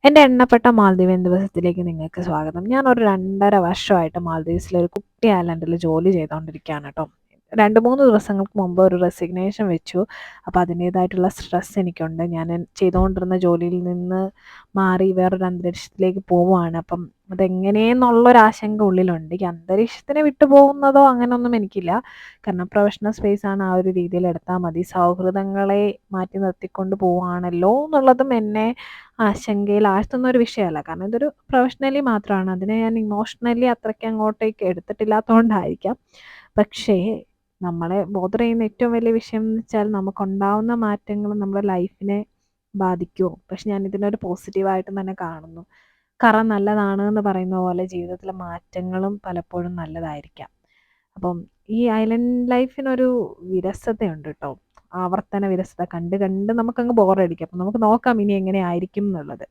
എൻ്റെ എണ്ണപ്പെട്ട മാലദ്വീപ്യൻ ദിവസത്തിലേക്ക് നിങ്ങൾക്ക് സ്വാഗതം. ഞാനൊരു 2.5 വർഷമായിട്ട് മാലദ്വീപ്സിലൊരു കുട്ടി ഐലൻഡിൽ ജോലി ചെയ്തുകൊണ്ടിരിക്കുകയാണ് കേട്ടോ. 2-3 ദിവസങ്ങൾക്ക് മുമ്പ് ഒരു റെസിഗ്നേഷൻ വെച്ചു. അപ്പോൾ അതിൻ്റേതായിട്ടുള്ള സ്ട്രെസ് എനിക്കുണ്ട്. ഞാൻ ചെയ്തുകൊണ്ടിരുന്ന ജോലിയിൽ നിന്ന് മാറി വേറൊരു അന്തരീക്ഷത്തിലേക്ക് പോവുകയാണ്. അപ്പം അതെങ്ങനെയെന്നുള്ളൊരാശങ്ക ഉള്ളിലുണ്ട്. ഈ അന്തരീക്ഷത്തിനെ വിട്ടു പോകുന്നതോ അങ്ങനെയൊന്നും എനിക്കില്ല. കാരണം പ്രൊഫഷണൽ സ്പേസാണ്, ആ ഒരു രീതിയിൽ എടുത്താൽ മതി. സൗഹൃദങ്ങളെ മാറ്റി നിർത്തിക്കൊണ്ട് പോവുകയാണല്ലോ എന്നുള്ളതും എന്നെ ആശങ്കയിൽ ആഴ്ത്തുന്ന ഒരു വിഷയമല്ല. കാരണം ഇതൊരു പ്രൊഫഷണലി മാത്രമാണ്. അതിനെ ഞാൻ ഇമോഷണലി അത്രയ്ക്ക് അങ്ങോട്ടേക്ക് എടുത്തിട്ടില്ലാത്തതുകൊണ്ടായിരിക്കാം. പക്ഷേ നമ്മളെ ബോതർ ചെയ്യുന്ന ഏറ്റവും വലിയ വിഷയം എന്ന് വെച്ചാൽ നമുക്കുണ്ടാവുന്ന മാറ്റങ്ങൾ നമ്മുടെ ലൈഫിനെ ബാധിക്കുമോ? പക്ഷെ ഞാൻ ഇതിനൊരു പോസിറ്റീവായിട്ട് തന്നെ കാണുന്നു. കറ നല്ലതാണ് എന്ന് പറയുന്ന പോലെ ജീവിതത്തിലെ മാറ്റങ്ങളും പലപ്പോഴും നല്ലതായിരിക്കാം. അപ്പം ഈ ഐലൻഡ് ലൈഫിനൊരു വിരസതയുണ്ട് ട്ടോ. ആവർത്തന വിരസത കണ്ട് കണ്ട് നമുക്കങ്ങ് ബോറടിക്കും. അപ്പം നമുക്ക് നോക്കാം ഇനി എങ്ങനെ ആയിരിക്കും എന്നുള്ളത്.